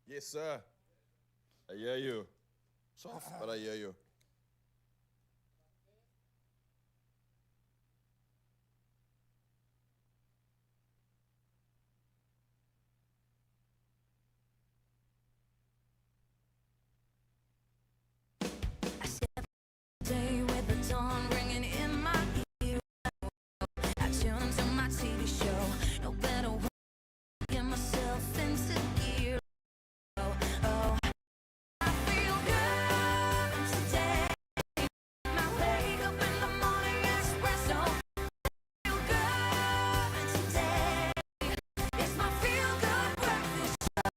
Yes, sir. I hear you. Soft, but I hear you. Day with the dawn ringing in my ear. I tune into my TV show. No better way to get myself into gear. Oh, I feel good today. I wake up in the morning, Expresso. Feel good today. It's my feel-good breakfast show.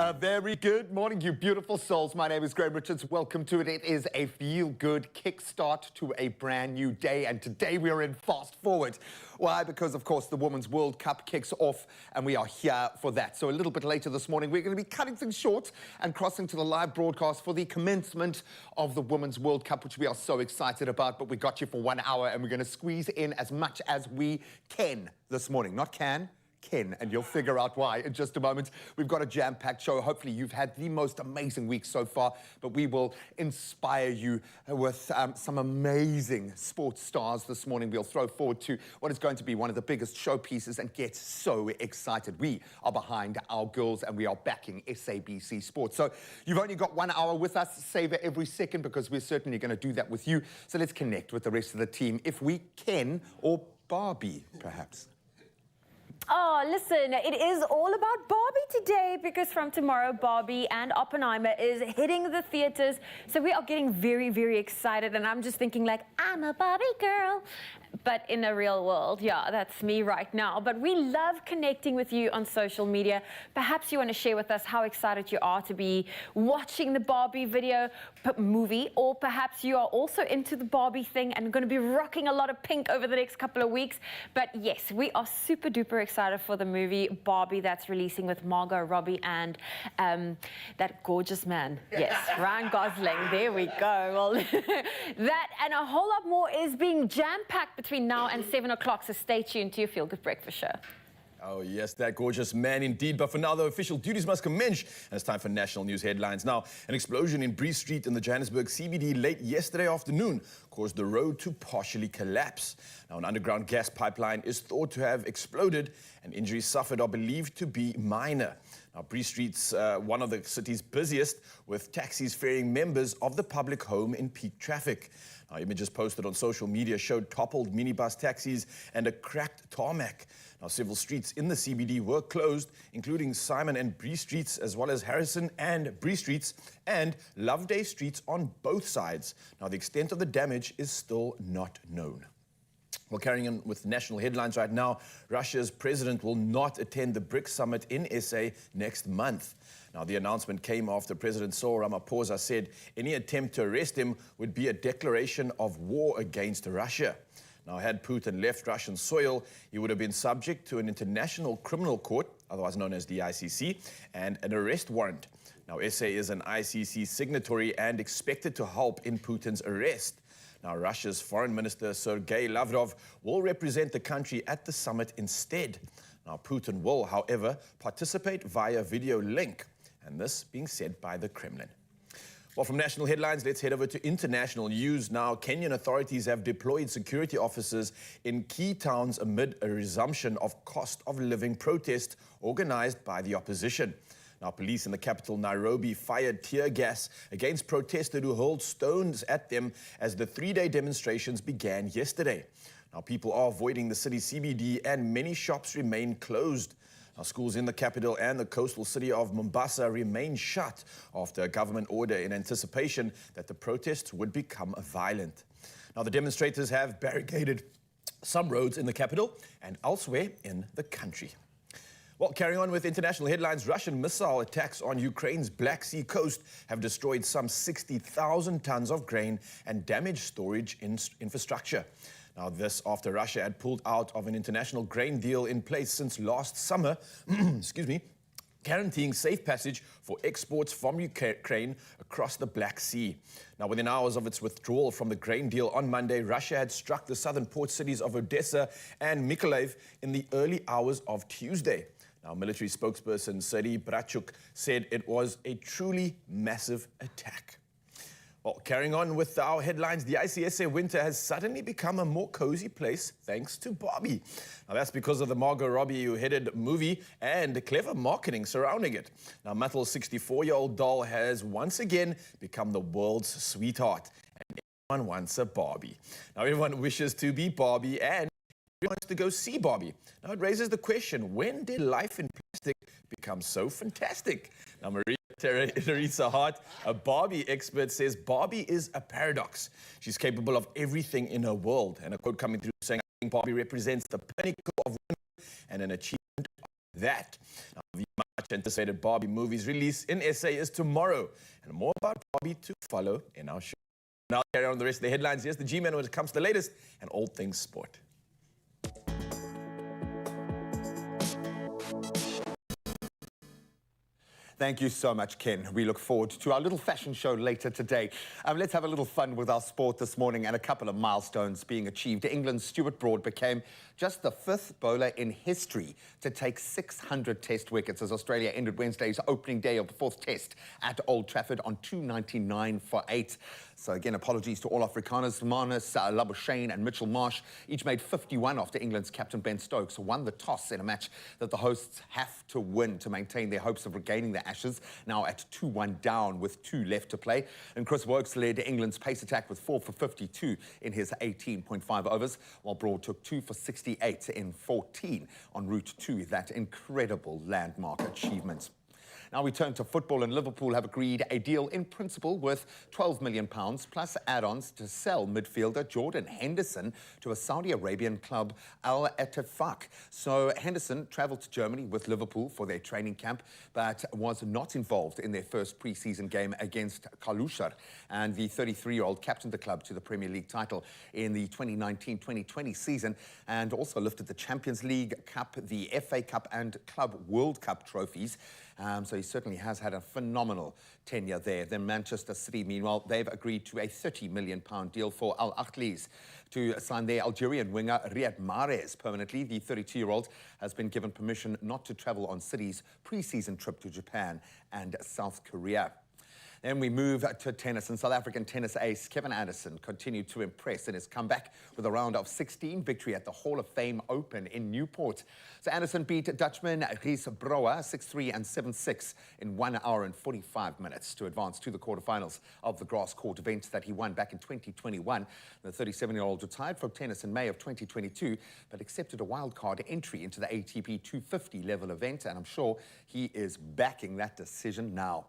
A very good morning, you beautiful souls. My name is Graham Richards. Welcome to it. It is a feel-good kickstart to a brand new day, and today we are in fast forward. Why? Because, of course, the Women's World Cup kicks off, and we are here for that. So a little bit later this morning, we're going to be cutting things short and crossing to the live broadcast for the commencement of the Women's World Cup, which we are so excited about. But we got you for 1 hour, and we're going to squeeze in as much as we can this morning. Not can. Ken, and you'll figure out why in just a moment. We've got a jam-packed show. Hopefully you've had the most amazing week so far, but we will inspire you with some amazing sports stars this morning. We'll throw forward to what is going to be one of the biggest showpieces and get so excited. We are behind our girls and we are backing SABC Sports. So you've only got 1 hour with us. Savor every second because we're certainly going to do that with you. So let's connect with the rest of the team if we can, or Barbie, perhaps. Oh, listen, it is all about Barbie today because from tomorrow, Barbie and Oppenheimer is hitting the theaters. So we are getting very, very excited. And I'm just thinking like, I'm a Barbie girl. But in the real world, yeah, that's me right now. But we love connecting with you on social media. Perhaps you want to share with us how excited you are to be watching the Barbie movie, or perhaps you are also into the Barbie thing and going to be rocking a lot of pink over the next couple of weeks. But yes, we are super duper excited for the movie Barbie that's releasing with Margot Robbie and that gorgeous man. Yes, Ryan Gosling. There we go. Well, that and a whole lot more is being jam-packed between now and 7 o'clock, so stay tuned to your Feel Good Breakfast Show. Oh, yes, that gorgeous man indeed. But for now, the official duties must commence. And it's time for national news headlines. Now, an explosion in Bree Street in the Johannesburg CBD late yesterday afternoon caused the road to partially collapse. Now, an underground gas pipeline is thought to have exploded, and injuries suffered are believed to be minor. Now, Bree Street's one of the city's busiest, with taxis ferrying members of the public home in peak traffic. Now, images posted on social media showed toppled minibus taxis and a cracked tarmac. Now, several streets in the CBD were closed, including Simon and Bree Streets, as well as Harrison and Bree Streets, and Loveday Streets on both sides. Now, the extent of the damage is still not known. Well, carrying on with national headlines right now, Russia's president will not attend the BRICS summit in SA next month. Now, the announcement came after President Cyril Ramaphosa said any attempt to arrest him would be a declaration of war against Russia. Now, had Putin left Russian soil, he would have been subject to an international criminal court, otherwise known as the ICC, and an arrest warrant. Now, SA is an ICC signatory and expected to help in Putin's arrest. Now, Russia's Foreign Minister Sergei Lavrov will represent the country at the summit instead. Now, Putin will, however, participate via video link, and this being said by the Kremlin. Well, from national headlines, let's head over to international news. Now, Kenyan authorities have deployed security officers in key towns amid a resumption of cost of living protests organized by the opposition. Now, police in the capital, Nairobi, fired tear gas against protesters who hurled stones at them as the three-day demonstrations began yesterday. Now, people are avoiding the city's CBD and many shops remain closed. Now, schools in the capital and the coastal city of Mombasa remain shut after a government order in anticipation that the protests would become violent. Now, the demonstrators have barricaded some roads in the capital and elsewhere in the country. Well, carrying on with international headlines, Russian missile attacks on Ukraine's Black Sea coast have destroyed some 60,000 tons of grain and damaged storage infrastructure. Now, this after Russia had pulled out of an international grain deal in place since last summer, excuse me, guaranteeing safe passage for exports from Ukraine across the Black Sea. Now, within hours of its withdrawal from the grain deal on Monday, Russia had struck the southern port cities of Odessa and Mykolaiv in the early hours of Tuesday. Now, military spokesperson Serhiy Brachuk said it was a truly massive attack. Well, carrying on with our headlines, the ICSA winter has suddenly become a more cozy place thanks to Barbie. Now, that's because of the Margot Robbie-headed movie and the clever marketing surrounding it. Now, Mattel's 64-year-old doll has once again become the world's sweetheart, and everyone wants a Barbie. Now, everyone wishes to be Barbie, and everyone wants to go see Barbie. Now, it raises the question, when did life in plastic become so fantastic? Now, Teresa Hart, a Barbie expert, says Barbie is a paradox. She's capable of everything in her world. And a quote coming through saying, I think Barbie represents the pinnacle of women and an achievement of that. Now, the much anticipated Barbie movie's release in SA is tomorrow. And more about Barbie to follow in our show. Now, carry on the rest of the headlines. Here's the G-Man when it comes to the latest and all things sport. Thank you so much, Ken. We look forward to our little fashion show later today. Let's have a little fun with our sport this morning and a couple of milestones being achieved. England's Stuart Broad became just the 5th bowler in history to take 600 test wickets as Australia ended Wednesday's opening day of the 4th test at Old Trafford on 299 for 8. So again, apologies to all Afrikaners. Marnus Labuschagne and Mitchell Marsh each made 51 after England's captain Ben Stokes won the toss in a match that the hosts have to win to maintain their hopes of regaining the Ashes, now at 2-1 down with 2 left to play. And Chris Woakes led England's pace attack with 4 for 52 in his 18.5 overs, while Broad took 2 for 68 in 14 en route to that incredible landmark achievement. Now we turn to football, and Liverpool have agreed a deal in principle worth £12 million plus add-ons to sell midfielder Jordan Henderson to a Saudi Arabian club, Al Ettifaq. So Henderson travelled to Germany with Liverpool for their training camp, but was not involved in their first pre-season game against Kalusar. And the 33-year-old captained the club to the Premier League title in the 2019-2020 season, and also lifted the Champions League Cup, the FA Cup and Club World Cup trophies. So he certainly has had a phenomenal tenure there. Then Manchester City, meanwhile, they've agreed to a £30 million deal for Al Ahly's to sign their Algerian winger Riyad Mahrez permanently. The 32-year-old has been given permission not to travel on City's pre-season trip to Japan and South Korea. Then we move to tennis, and South African tennis ace Kevin Anderson continued to impress in his comeback with a round of 16 victory at the Hall of Fame Open in Newport. So Anderson beat Dutchman Ries Brouwer 6-3 and 7-6 in 1 hour and 45 minutes to advance to the quarterfinals of the grass court event that he won back in 2021. The 37-year-old retired from tennis in May of 2022, but accepted a wildcard entry into the ATP 250 level event, and I'm sure he is backing that decision now.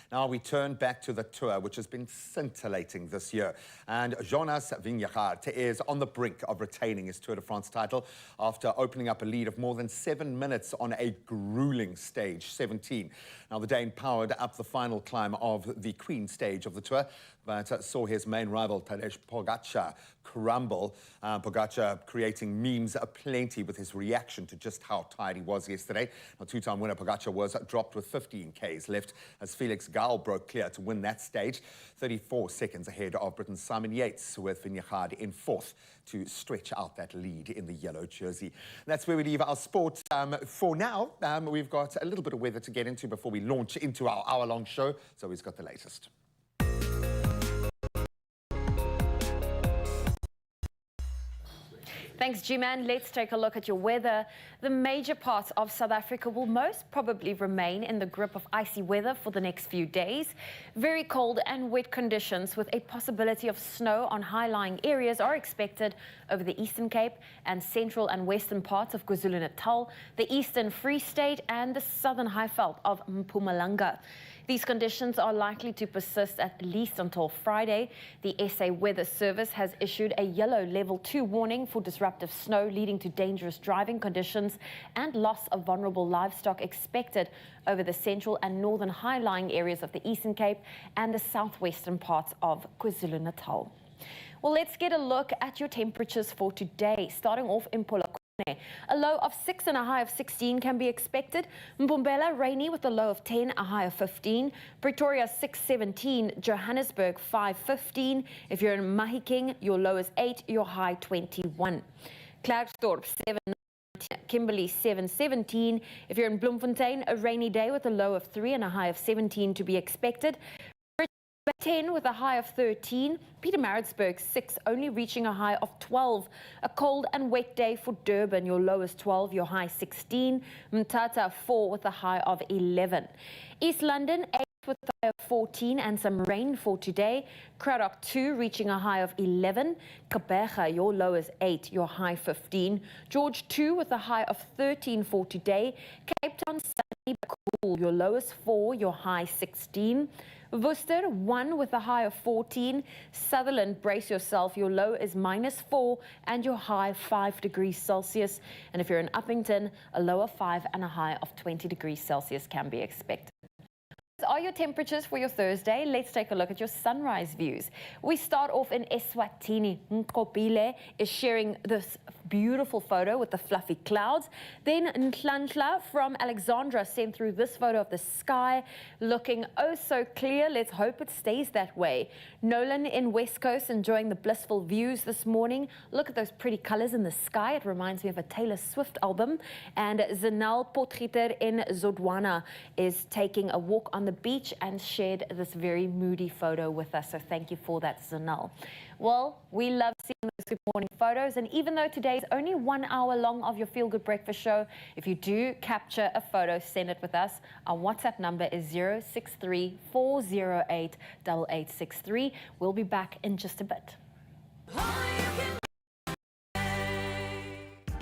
Now we turn back to the tour, which has been scintillating this year. And Jonas Vingegaard is on the brink of retaining his Tour de France title after opening up a lead of more than 7 minutes on a grueling stage 17. Now the Dane powered up the final climb of the Queen stage of the Tour, but saw his main rival Tadej Pogacar crumble. Pogacar creating memes aplenty with his reaction to just how tired he was yesterday. Now, two-time winner Pogacar was dropped with 15 Ks left as Felix Gall broke clear to win that stage, 34 seconds ahead of Britain's Simon Yates, with Vingegaard in 4th to stretch out that lead in the yellow jersey. And that's where we leave our sport for now. We've got a little bit of weather to get into before we launch into our hour-long show, so we've got the latest. Thanks, G-Man. Let's take a look at your weather. The major parts of South Africa will most probably remain in the grip of icy weather for the next few days. Very cold and wet conditions with a possibility of snow on high-lying areas are expected over the Eastern Cape and central and western parts of KwaZulu-Natal, the Eastern Free State and the southern Highveld of Mpumalanga. These conditions are likely to persist at least until Friday. The SA Weather Service has issued a yellow level 2 warning for disruptive snow leading to dangerous driving conditions and loss of vulnerable livestock expected over the central and northern high-lying areas of the Eastern Cape and the southwestern parts of KwaZulu-Natal. Well, let's get a look at your temperatures for today. Starting off in Polokwane. A low of 6 and a high of 16 can be expected. Mbombela, rainy with a low of 10, a high of 15. Pretoria, 6-17. Johannesburg, 5-15. If you're in Mahikeng, your low is 8, your high 21. Klerksdorp, 7. Kimberley, 7-17. If you're in Bloemfontein, a rainy day with a low of 3 and a high of 17 to be expected. 10 with a high of 13. Pietermaritzburg 6, only reaching a high of 12. A cold and wet day for Durban, your low is 12, your high 16. Mthatha 4 with a high of 11. East London 8 with a high of 14 and some rain for today. Cradock 2 reaching a high of 11. Gqeberha, your low is 8, your high 15. George 2 with a high of 13 for today. Cape Town sunny but cool, your low is 4, your high 16. Worcester 1 with a high of 14. Sutherland, brace yourself, your low is -4 and your high 5 degrees Celsius. And if you're in Uppington, a low of 5 and a high of 20 degrees Celsius can be expected. Are your temperatures for your Thursday? Let's take a look at your sunrise views. We start off in Eswatini. Nkopile is sharing this beautiful photo with the fluffy clouds. Then Nhlanhla from Alexandra sent through this photo of the sky looking oh so clear. Let's hope it stays that way. Nolan in West Coast enjoying the blissful views this morning. Look at those pretty colors in the sky. It reminds me of a Taylor Swift album. And Zanal Potgieter in Zodwana is taking a walk on the beach and shared this very moody photo with us. So thank you for that, Zanal. Well, we love seeing those good morning photos. And even though today is only 1 hour long of your Feel Good Breakfast show, if you do capture a photo, send it with us. Our WhatsApp number is 063-408-8863. We'll be back in just a bit.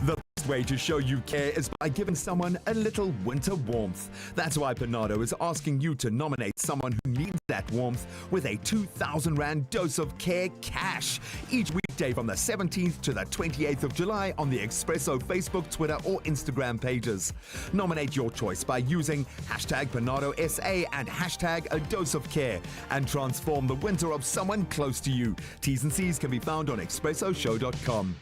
The best way to show you care is by giving someone a little winter warmth. That's why Panado is asking you to nominate someone who needs that warmth with a 2,000 Rand dose of care cash each weekday from the 17th to the 28th of July on the Expresso Facebook, Twitter or Instagram pages. Nominate your choice by using #PanadoSA and #ADoseOfCare and transform the winter of someone close to you. T's and C's can be found on expressoshow.com.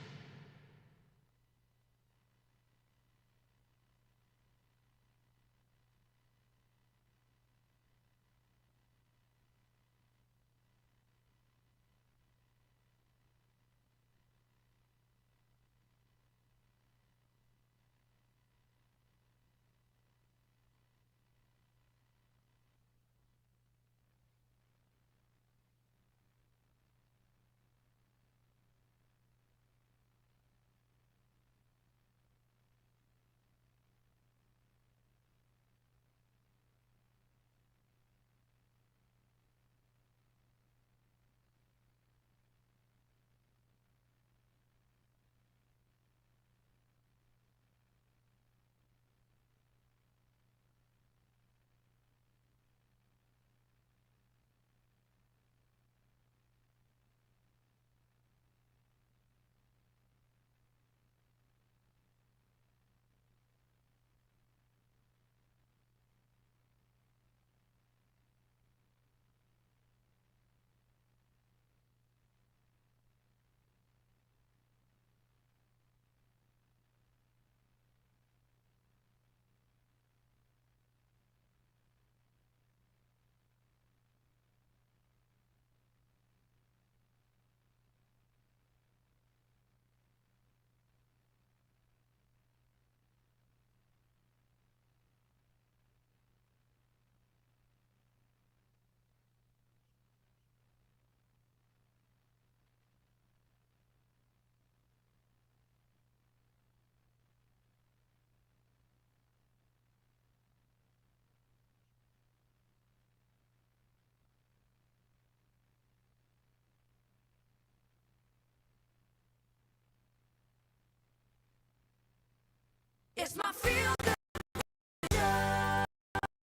It's my feel good.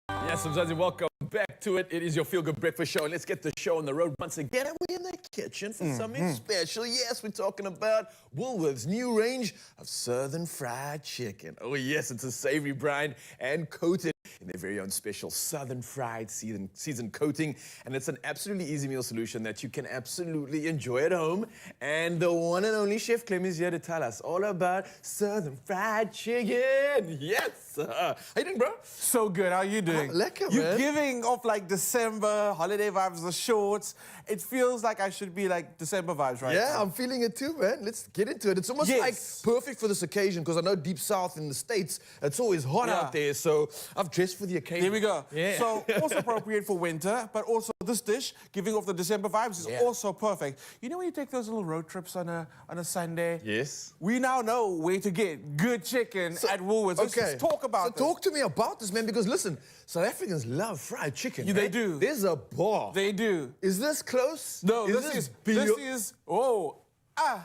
Yes, Mzazi, welcome back to it. It is your Feel Good Breakfast show, and let's get the show on the road once again. And we're in the kitchen for something special. Yes, we're talking about Woolworth's new range of Southern fried chicken. Oh yes, it's a savory brine and coated in their very own special southern fried seasoned coating. And it's an absolutely easy meal solution that you can absolutely enjoy at home. And the one and only Chef Clem is here to tell us all about southern fried chicken. Yes! How you doing, bro? So good. How you doing? Lekker, You're man. giving off like December holiday vibes, the shorts. It feels like I should be like December vibes right Yeah, now. I'm feeling it too, man. Let's get into it. It's almost Yes. like perfect for this occasion because I know deep south in the States, it's always hot Yeah. out there. So I've dressed for the occasion. Here we go. Yeah. So also appropriate for winter, but also this dish, giving off the December vibes, is Yeah. also perfect. You know when you take those little road trips on a Sunday? Yes. We now know where to get good chicken at Woolworths. Let's talk about So talk to me about this, man, because listen, South Africans love fried chicken. Yeah, they right? do. There's a bar. They do. Is this close? No, this beyond- is, oh.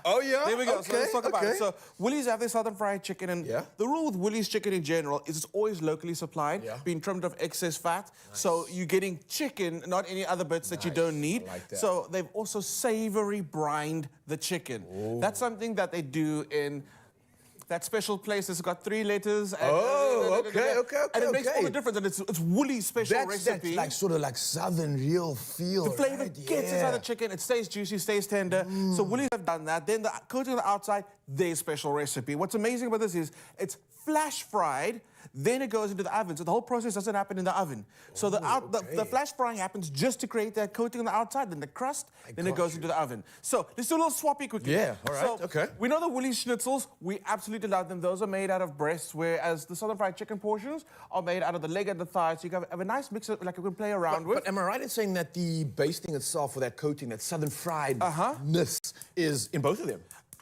Oh, yeah? There we go. So let's Okay, talk about it. okay. So Woolies have their southern fried chicken, and Yeah. the rule with Woolies chicken in general is it's always locally supplied, Yeah. being trimmed of excess fat. So you're getting chicken, not any other bits that you don't need. I like that. So they've also savory brined the chicken. That's something that they do in that special place. It's got 3 letters. And, okay, And it makes all okay. the difference, and it's Woolies special That's recipe. like sort of like southern real feel. The flavor right? gets inside the chicken. It stays juicy, stays tender. So Woolies have done that. Then the coating on the outside, their special recipe. What's amazing about this is it's flash fried, then it goes into the oven. So the whole process doesn't happen in the oven. So the flash frying happens just to create that coating on the outside, then the crust, then it goes into the oven. So let's do a little swappy quickly. Yeah, all right, So okay. we know the Woolies schnitzels, we absolutely love them. Those are made out of breasts, whereas the southern fried chicken portions are made out of the leg and the thigh. So you have a nice mix of, like you can play around with. But am I right in saying that the basting itself for that coating, that southern friedness, is in both of them?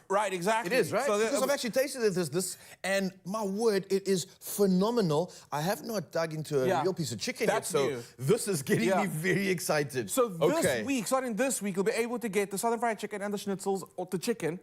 Right, exactly. It is, right? So Because I've actually tasted this, and my word, it is phenomenal. I have not dug into a Yeah. real piece of chicken That's yet, so new. this is getting Yeah. me very excited. So this week, starting this week, you'll be able to get the southern fried chicken and the schnitzels or the chicken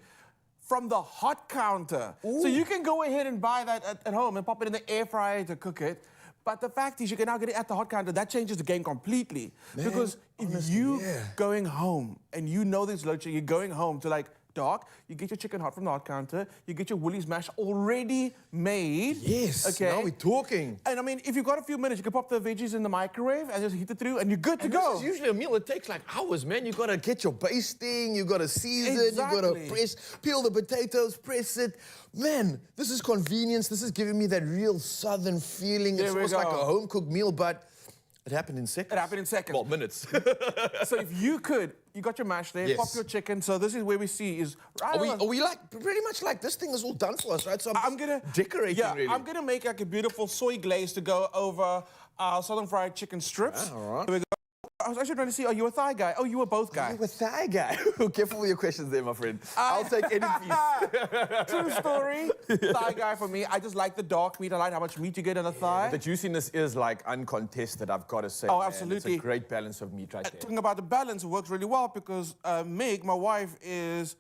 from the hot counter. So you can go ahead and buy that at home and pop it in the air fryer to cook it. But the fact is, you can now get it at the hot counter. That changes the game completely. Man, because if honestly, you yeah. going home and you know there's load shedding, you're going home to like dark, you get your chicken hot from the hot counter, you get your Woolies mash already made. Yes, Okay. now we're talking. And I mean, if you've got a few minutes, you can pop the veggies in the microwave and just heat it through, and you're good to go. This is usually a meal that takes like hours, man. You gotta get your basting, you gotta season, you gotta Exactly. peel the potatoes, press it. Man, this is convenience. This is giving me that real southern feeling. There It's we almost like go. a home-cooked meal, but it happened in seconds. It happened in seconds. Well, minutes. So if you got your mash there, Yes. pop your chicken. So this is where we see is... Are we like, pretty much like, this thing is all done for us, right? So I'm gonna decorating, yeah, really. I'm gonna make like a beautiful soy glaze to go over our southern fried chicken strips. all right. Here we go. I was actually trying to see, are you a thigh guy? Oh, you were both guy. You're a thigh guy. Careful with your questions there, my friend. I'll take any piece. True story. Thigh guy for me. I just like the dark meat. I like how much meat you get in a thigh. The juiciness is like uncontested, I've got to say. Oh, man. absolutely. It's a great balance of meat right there. Talking about the balance, it works really well because Meg, my wife,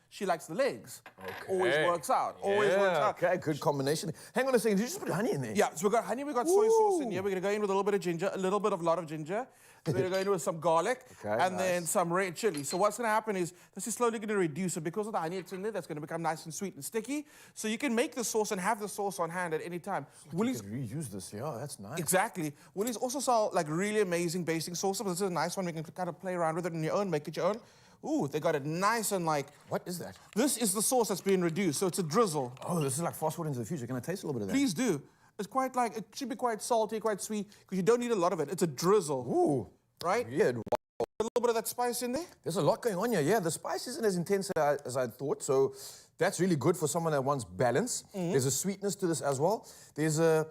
she likes the legs. Always works out. Always works out. Okay, good combination. Hang on a second, did you just put honey in there? Yeah, so we've got honey, we've got soy sauce in here. We're gonna go in with a little bit of ginger, a lot of ginger. We're gonna go in with some garlic, Okay, and then nice. some red chili. So what's gonna happen is this is slowly gonna reduce. So because of the honey that's in there, that's gonna become nice and sweet and sticky. So you can make the sauce and have the sauce on hand at any time. You can reuse this, yeah, that's nice. Exactly. Woolies also sell like really amazing basting sauces. This is a nice one. We can kind of play around with it on your own, make it your own. Ooh, they got it nice and like... What is that? This is the sauce that's being reduced, so it's a drizzle. Oh, this is like fast forward into the future. Can I taste a little bit of that? Please do. It's quite like, it should be quite salty, quite sweet, because you don't need a lot of it. It's a drizzle. Ooh, Right? weird. A little bit of that spice in there. There's a lot going on here. Yeah, the spice isn't as intense as I thought, so that's really good for someone that wants balance. There's a sweetness to this as well. There's a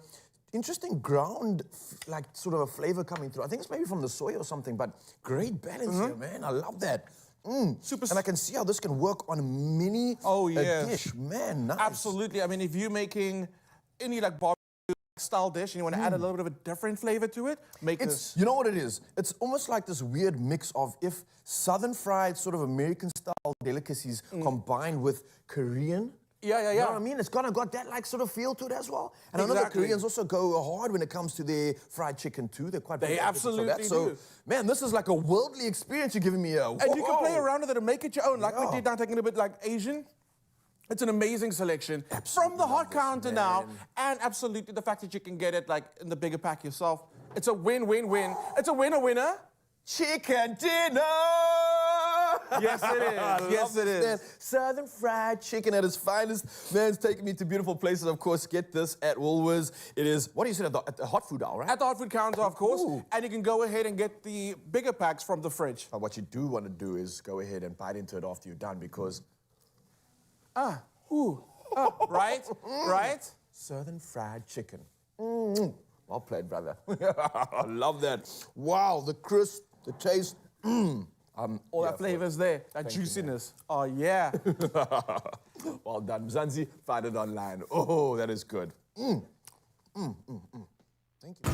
interesting ground, like sort of a flavor coming through. I think it's maybe from the soy or something, but great balance here, man. I love that. Super. And I can see how this can work on a mini dish. Man, nice. Absolutely. I mean, if you're making any like barbecue style dish and you want to add a little bit of a different flavor to it, make this. You know what it is? It's almost like this weird mix of if southern fried sort of American style delicacies combined with Korean. Yeah. You know what I mean? It's kind of got that like sort of feel to it as well. And I know the Exactly. Koreans also go hard when it comes to their fried chicken too. They're quite They big advocates of that. absolutely So, do. man, this is like a worldly experience you're giving me here. And you can play Whoa. around with it and make it your own, like we Yeah. did now, taking a bit like Asian. It's an amazing selection from the hot counter now, and absolutely the fact that you can get it like in the bigger pack yourself. It's a win-win-win. It's a winner-winner. Chicken dinner! Yes, it is. Yes, it is. Man, Southern fried chicken at its finest. Man, it's taking me to beautiful places. Of course, get this at Woolworths. It is, what do you say, at the hot food aisle, right? At the hot food counter, of course. Ooh. And you can go ahead and get the bigger packs from the fridge. But what you do want to do is go ahead and bite into it after you're done because... Right? Right? Southern fried chicken. Well played, brother. I love that. Wow, the crisp, the taste. All that flavor's there, that juiciness. Oh, yeah. Well done, Mzansi. Find it online. Oh, that is good. Thank you.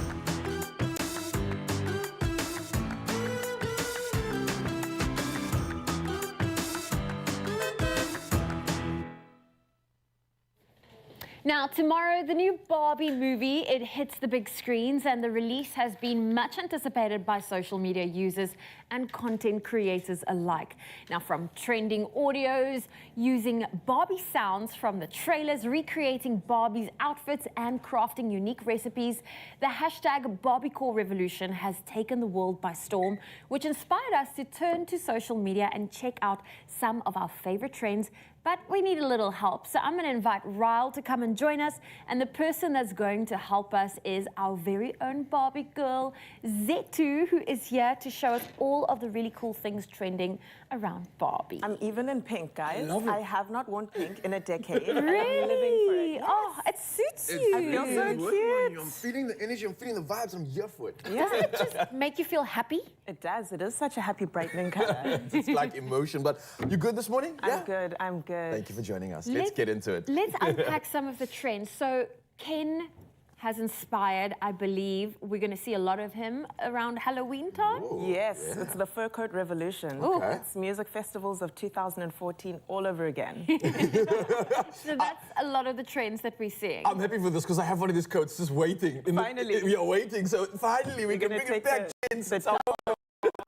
Now, tomorrow, the new Barbie movie, it hits the big screens, and the release has been much anticipated by social media users and content creators alike. Now, from trending audios, using Barbie sounds from the trailers, recreating Barbie's outfits, and crafting unique recipes, the hashtag BarbieCore revolution has taken the world by storm, which inspired us to turn to social media and check out some of our favorite trends. But we need a little help, so I'm going to invite Ryle to come and join us, and the person that's going to help us is our very own Barbie girl, Zetu, who is here to show us all of the really cool things trending around Barbie. I'm even in pink, guys. I have not worn pink in a decade. Really? And I'm living for it. Oh, it suits you. I feel so cute. I'm feeling the energy, I'm feeling the vibes, I'm here for it. Does it just make you feel happy? It does. It is such a happy, brightening color. It's like emotion, but you good this morning? I'm good. I'm good. Thank you for joining us. Let's get into it. Let's unpack some of the trends. So Ken has inspired, I believe, we're going to see a lot of him around Halloween time. Yes, it's the fur coat revolution. Okay. It's music festivals of 2014 all over again. So that's a lot of the trends that we're seeing. I'm happy for this because I have one of these coats just waiting. Finally. We are waiting, so finally we can gonna bring it take back, the- gents. the It's our-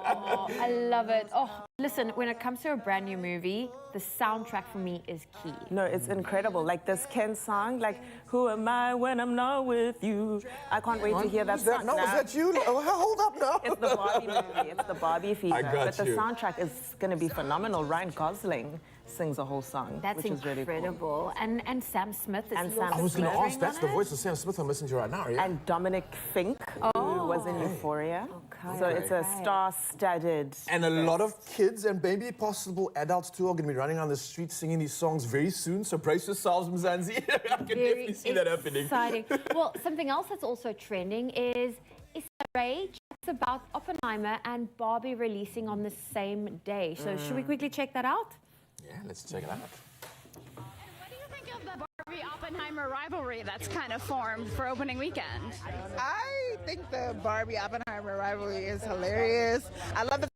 Oh, I love it. Oh, listen, when it comes to a brand new movie, the soundtrack for me is key. No, it's incredible. Like this Ken song, like, who am I when I'm not with you? I can't wait to hear that song. No, is now. that you? Oh, hold up now. It's the Barbie movie. It's the Barbie fever. I got But the you. soundtrack is going to be phenomenal. Ryan Gosling sings a whole song, That's which is really cool. incredible. And Sam Smith is And he Sam also I was going to Smith. ask, that's the voice of Sam Smith I'm listening to right now, yeah? And Dominic Fink, who was in Euphoria. Okay. So it's a star-studded. And a lot of kids and maybe possible adults too are going to be running on the streets singing these songs very soon. So brace yourselves, Mzansi. I can definitely see that happening. Exciting. Well, something else that's also trending is Ray chats about Oppenheimer and Barbie releasing on the same day. So should we quickly check that out? Yeah, let's check it out. What do you think of the Barbie Oppenheimer rivalry that's kind of formed for opening weekend? I think the Barbie Oppenheimer rivalry is hilarious. I love the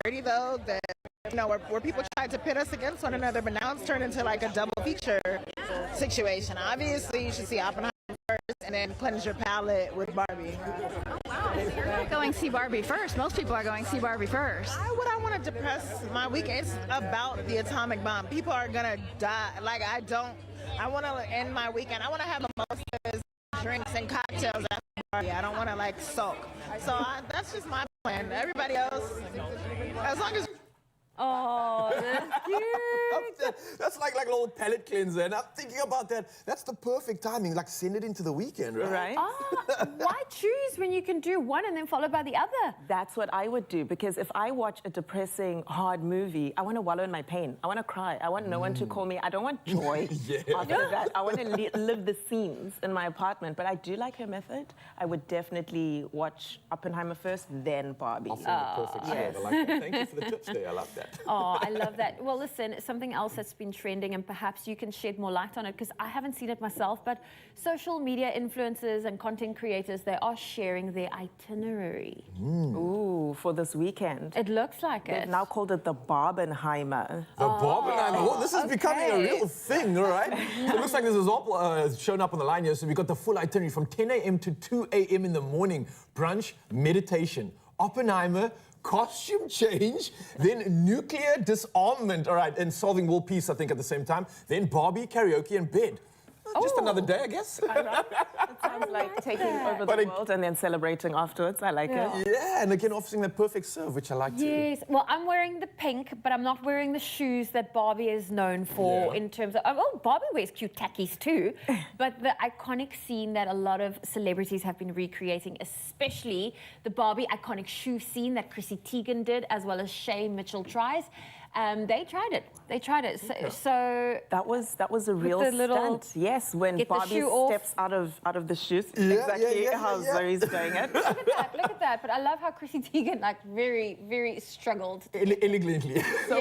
dirty though that where people tried to pit us against one another, but now it's turned into like a double feature situation. Obviously, you should see Oppenheimer first and then cleanse your palate with Barbie. Wow, so you're not going see Barbie first. Most people are going see Barbie first. Why would I want to depress my weekend? It's about the atomic bomb. People are gonna die. Like I want to end my weekend. I want to have mimosas, drinks, and cocktails after Barbie. I don't want to like sulk. So that's just my plan. Everybody else, as long as. Oh, that's cute. That's like a little palate cleanser. And I'm thinking about that. That's the perfect timing. Like send it into the weekend, right? Right? Why choose when you can do one and then followed by the other? That's what I would do, because if I watch a depressing, hard movie, I want to wallow in my pain. I want to cry. I want no one to call me. I don't want joy after that. I want to live the scenes in my apartment. But I do like her method. I would definitely watch Oppenheimer first, then Barbie. I found the perfect shade. I like that. Thank you for the tips there. I love that. Oh, I love that. Well, listen, something else that's been trending, and perhaps you can shed more light on it because I haven't seen it myself, but social media influencers and content creators, they are sharing their itinerary. Ooh, for this weekend. It looks like They've it. now called it the Barbenheimer. The Barbenheimer. Oh, this is becoming a real thing, all right? So it looks like this is all shown up on the line here. So we got the full itinerary from 10 a.m. to 2 a.m. in the morning. Brunch, meditation, Oppenheimer, costume change, then nuclear disarmament, all right, and solving world peace, I think, at the same time. Then Barbie, karaoke, and bed. Just another day, I guess. It sounds like taking over the world and then celebrating afterwards. I like it. Yeah, and again, offering that perfect serve, which I like too. Yes, well, I'm wearing the pink, but I'm not wearing the shoes that Barbie is known for in terms of, oh, Barbie wears cute tackies too, but the iconic scene that a lot of celebrities have been recreating, especially the Barbie iconic shoe scene that Chrissy Teigen did, as well as Shay Mitchell tries. They tried it. They tried it. So that was a real stunt. Yes, when Barbie steps out of the shoes. Exactly how Zoe's doing it. Look at that. But I love how Chrissy Teigen very, very struggled. Elegantly. So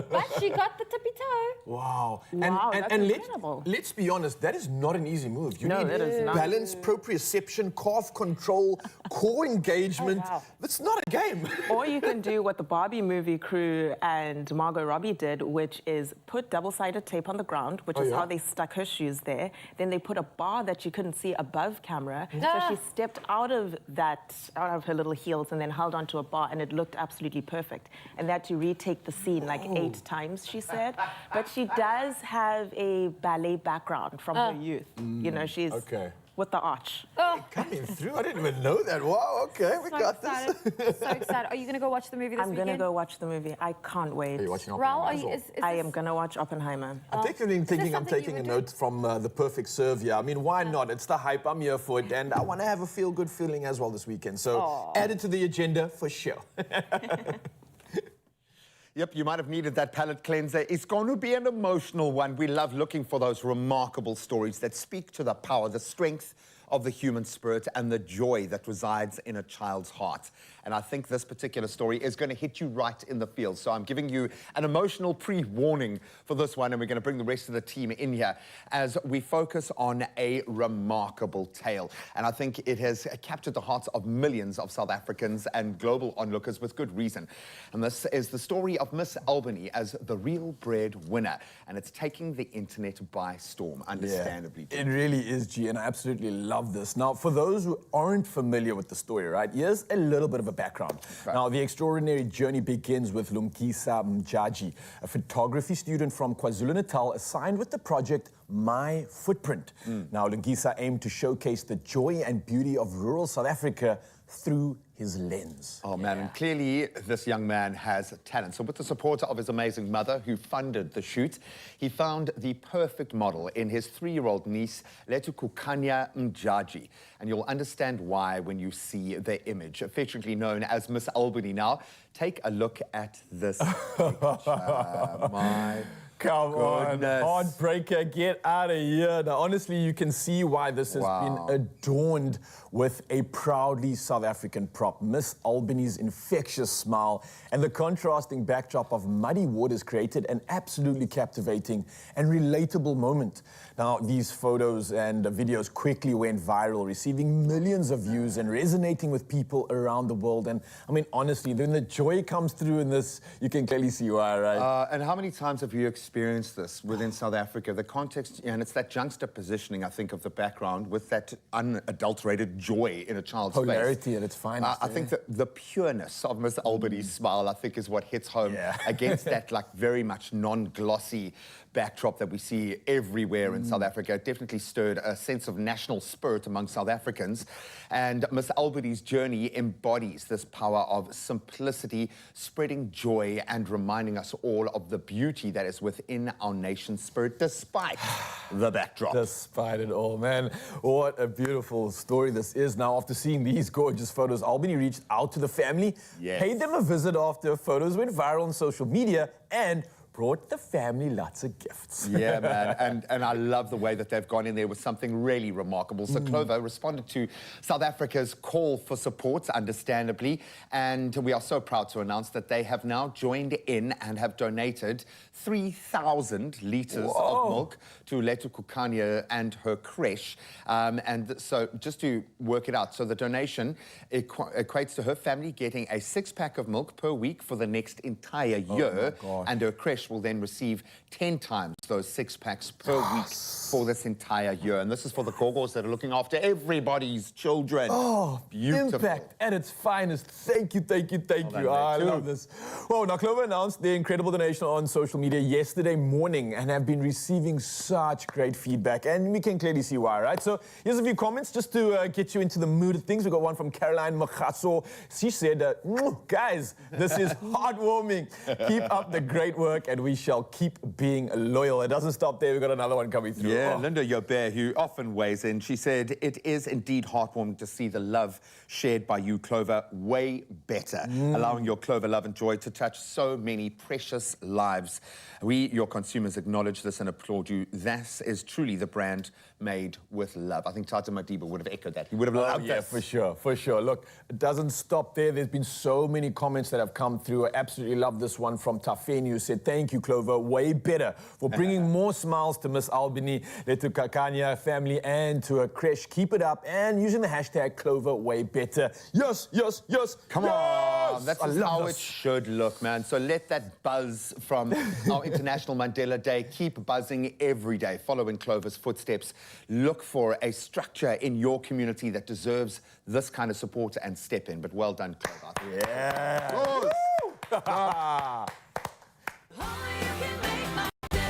but she got the tippy toe. Wow. That's incredible. Let's be honest, that is not an easy move. You need it is not. balance, proprioception, calf control, core engagement. That's not a game. Or you can do what the Barbie movie crew and Margot Robbie did, which is put double-sided tape on the ground, which is how they stuck her shoes there. Then they put a bar that you couldn't see above camera. So she stepped out of her little heels and then held onto a bar, and it looked absolutely perfect. And they had to retake the scene like 8 times, she said. But she does have a ballet background from her youth. You know, she's with the arch. Coming through, I didn't even know that. Wow, okay, we got this. So excited. Are you going to go watch the movie this weekend? I'm going to go watch the movie. I can't wait. Are you watching Raul, Oppenheimer? I am going to watch Oppenheimer. I'm thinking I'm taking a note from the perfect serve here. I mean, why not? It's the hype. I'm here for it. And I want to have a feel-good feeling as well this weekend. So add it to the agenda for sure. Yep, you might have needed that palate cleanser. It's going to be an emotional one. We love looking for those remarkable stories that speak to the power, the strength of the human spirit and the joy that resides in a child's heart. And I think this particular story is going to hit you right in the feels. So I'm giving you an emotional pre-warning for this one, and we're going to bring the rest of the team in here as we focus on a remarkable tale. And I think it has captured the hearts of millions of South Africans and global onlookers with good reason. And this is the story of Miss Albany as the real breadwinner. And it's taking the internet by storm, understandably. It really is, G, and I absolutely love this. Now, for those who aren't familiar with the story, right, here's a little bit of a background. Now, the extraordinary journey begins with Lungisa Mjaji, a photography student from KwaZulu-Natal assigned with the project My Footprint. Now, Lungisa aimed to showcase the joy and beauty of rural South Africa through his lens. Oh, man, and clearly this young man has talent. So with the support of his amazing mother, who funded the shoot, he found the perfect model in his 3-year-old niece, Letukukanya Mjaji. And you'll understand why when you see the image, affectionately known as Miss Albany now. Take a look at this picture. My Come on, heartbreaker, get out of here. Now, honestly, you can see why this has been adorned with a proudly South African prop. Miss Albany's infectious smile and the contrasting backdrop of muddy waters created an absolutely captivating and relatable moment. Now, these photos and videos quickly went viral, receiving millions of views and resonating with people around the world. And I mean, honestly, when the joy comes through in this, you can clearly see why, right? And how many times have you experienced this within South Africa? The context, and it's that juxtapositioning, I think, of the background with that unadulterated joy in a child's face. Polarity at its finest. I think that the pureness of Miss Albany's smile, I think, is what hits home against that, like, very much non-glossy backdrop that we see everywhere in South Africa. It definitely stirred a sense of national spirit among South Africans. And Miss Albany's journey embodies this power of simplicity, spreading joy and reminding us all of the beauty that is within our nation's spirit, despite the backdrop. Despite it all, man. What a beautiful story this is. Now, after seeing these gorgeous photos, Albany reached out to the family, paid them a visit after photos went viral on social media, and brought the family lots of gifts. Yeah, man, and I love the way that they've gone in there with something really remarkable. So Clover responded to South Africa's call for support, understandably, and we are so proud to announce that they have now joined in and have donated 3,000 litres of milk to Letukukanya and her creche. And so just to work it out, so the donation equates to her family getting a 6-pack of milk per week for the next entire year, and her creche will then receive 10 times those 6-packs per week for this entire year. And this is for the Gogos that are looking after everybody's children. Oh, beautiful. Impact at its finest. Thank you, thank you, thank Well you. done, mate. I love this. Well, now Clover announced their incredible donation on social media yesterday morning and have been receiving such great feedback. And we can clearly see why, right? So here's a few comments just to get you into the mood of things. We got one from Caroline Makaso. She said, guys, this is heartwarming. Keep up the great work and we shall keep being loyal. It doesn't stop there. We've got another one coming through. Yeah, Oh. Linda Yobert, who often weighs in, she said, it is indeed heartwarming to see the love shared by you, Clover, way better, allowing your Clover love and joy to touch so many precious lives. We, your consumers, acknowledge this and applaud you. This is truly the brand made with love. I think Tata Madiba would have echoed that. He would have loved Yeah, this. for sure, for sure. Look, it doesn't stop there. There's been so many comments that have come through. I absolutely love this one from Tafeni, who said, thank you, Clover, way better for bringing more smiles to Miss Albany, to Kakanya family, and to her creche. Keep it up, and using the hashtag Clover way better. Yes, yes, yes. Come on, that's I love how this. it should look, man. So let that buzz from our International Mandela Day keep buzzing every day. Follow in Clover's footsteps. Look for a structure in your community that deserves this kind of support and step in. But well done, Clover. Yeah. Good. Only you can make my day.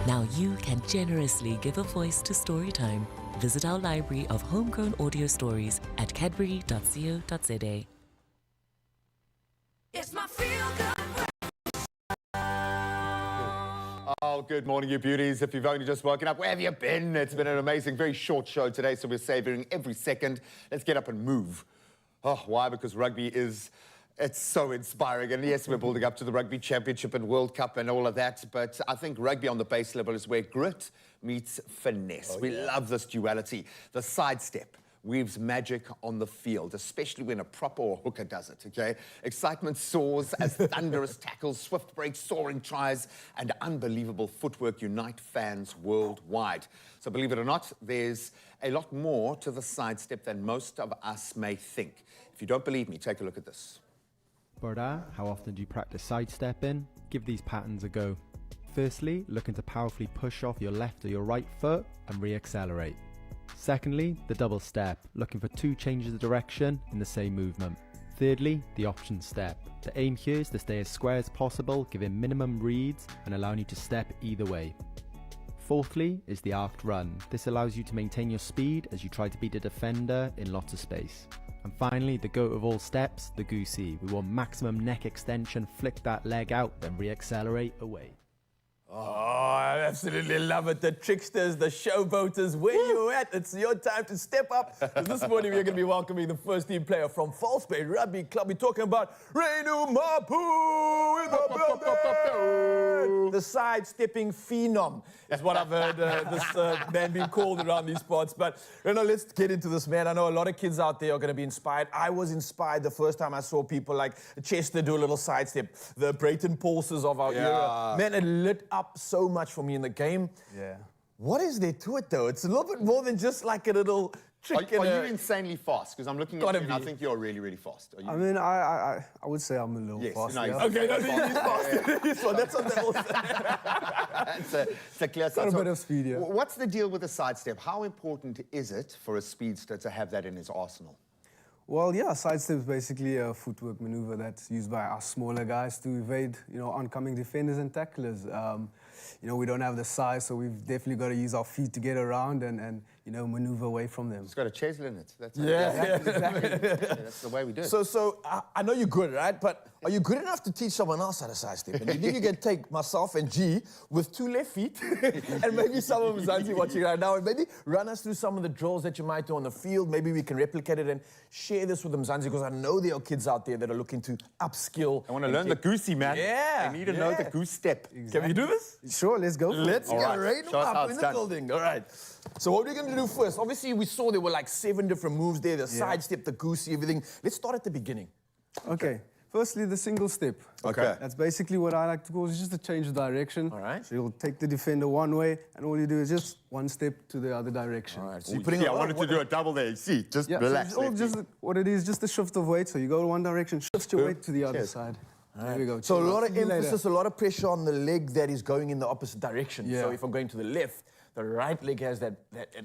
Now you can generously give a voice to Storytime. Visit our library of homegrown audio stories at cadbury.co.za. It's my feel-good. Oh, good morning, you beauties. If you've only just woken up, where have you been? It's been an amazing, very short show today, so we're savoring every second. Let's get up and move. Oh, why? Because rugby is... It's so inspiring. And yes, we're building up to the Rugby Championship and World Cup and all of that, but I think rugby on the base level is where grit meets finesse. We love this duality. The sidestep weaves magic on the field, especially when a prop or a hooker does it, okay? Excitement soars as thunderous tackles, swift breaks, soaring tries, and unbelievable footwork unite fans worldwide. So believe it or not, there's a lot more to the sidestep than most of us may think. If you don't believe me, take a look at this. Borda, how often do you practice sidestepping? Give these patterns a go. Firstly, looking to powerfully push off your left or your right foot and re-accelerate. Secondly, the double step, looking for 2 changes of direction in the same movement. Thirdly, the option step. The aim here is to stay as square as possible, giving minimum reads and allowing you to step either way. Fourthly is the arced run. This allows you to maintain your speed as you try to beat a defender in lots of space. And finally, the goat of all steps, the goosey. We want maximum neck extension, flick that leg out, then re-accelerate away. Oh, I absolutely love it. The tricksters, the showboaters, where you at? It's your time to step up. 'Cause this morning we're going to be welcoming the first team player from False Bay Rugby Club. We're talking about Reinu Mapu in the building. The side-stepping phenom is what I've heard this man being called around these parts. But let's get into this, man. I know a lot of kids out there are going to be inspired. I was inspired the first time I saw people like Chester do a little sidestep, the Brayton Paulses of our era. Man, it lit up so much for me in the game. Yeah. What is there to it, though? It's a little bit more than just like a little trick. Are you insanely fast? Because I'm looking at you and I think you're really, really fast. Are you? I mean, I would say I'm a little fast. No, yeah. Okay, no, he's fast. He's fast. That's on the whole It's a clear Got a bit of speed, yeah. What's the deal with the sidestep? How important is it for a speedster to have that in his arsenal? Well, yeah, sidestep is basically a footwork maneuver that's used by our smaller guys to evade, oncoming defenders and tacklers. We don't have the size, so we've definitely got to use our feet to get around and maneuver away from them. It's got a chisel in it. That's Exactly. that's the way we do it. So I know you're good, right? But are you good enough to teach someone else how to sidestep? And you think you can take myself and G with 2 left feet and maybe some of Mzansi watching right now and maybe run us through some of the drills that you might do on the field. Maybe we can replicate it and share this with the Mzansi because I know there are kids out there that are looking to upskill. I want to learn the goosey, man. Yeah. I need to know the goose step. Can we do this? Sure, let's go for it. Let's All go. right. Right Show us how up in it's the done. building. All right. So what are we going to do first? Obviously, we saw there were like 7 different moves there. The sidestep, the goosey, everything. Let's start at the beginning. Okay. Firstly, the single step. Okay. That's basically what I like to call, it's just a change of direction. All right. So you'll take the defender one way, and all you do is just one step to the other direction. All right. So you're putting I wanted to do a double there. You see, just Yeah, relax. so it's all just what it is, just a shift of weight. So you go one direction, shift your weight to the other Cheers. side. There we go. So a lot of See you later. emphasis, a lot of pressure on the leg that is going in the opposite direction. Yeah. So if I'm going to the left, the right leg has that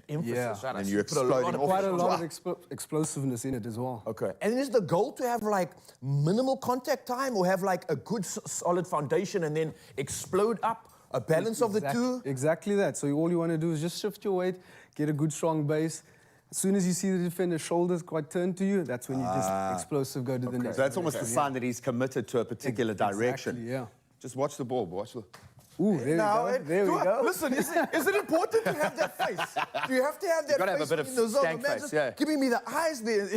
emphasis. Yeah. Right? And I you're see you put a lot exploding of off. Quite a pressure. lot of explosiveness in it as well. Okay. And is the goal to have like minimal contact time or have like a good solid foundation and then explode up? A balance of the two? Exactly that. So all you want to do is just shift your weight, get a good strong base. As soon as you see the defender's shoulders quite turned to you, that's when you just explosive go to the next. So that's almost a sign that he's committed to a particular direction. Exactly, yeah. Just watch the ball. Watch the. Ooh, there we go. There we go. Listen, is it important to have that face? Do you have to have that gotta face? have a bit of in the zone? stank Man, face, just yeah. giving me the eyes there.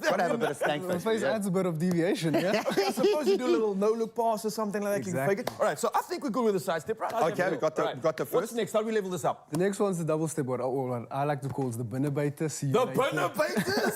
Gotta have a bit of stank The face. face adds a bit of deviation, yeah? Okay, suppose you do a little no-look pass or something like that. You can fake it. Exactly. All right, so I think we're good with the side step, right? Okay, we got the What's first. next? How do we level this up? The next one's the double step, what I like to call is the binnerbaiter. The binnerbaiters!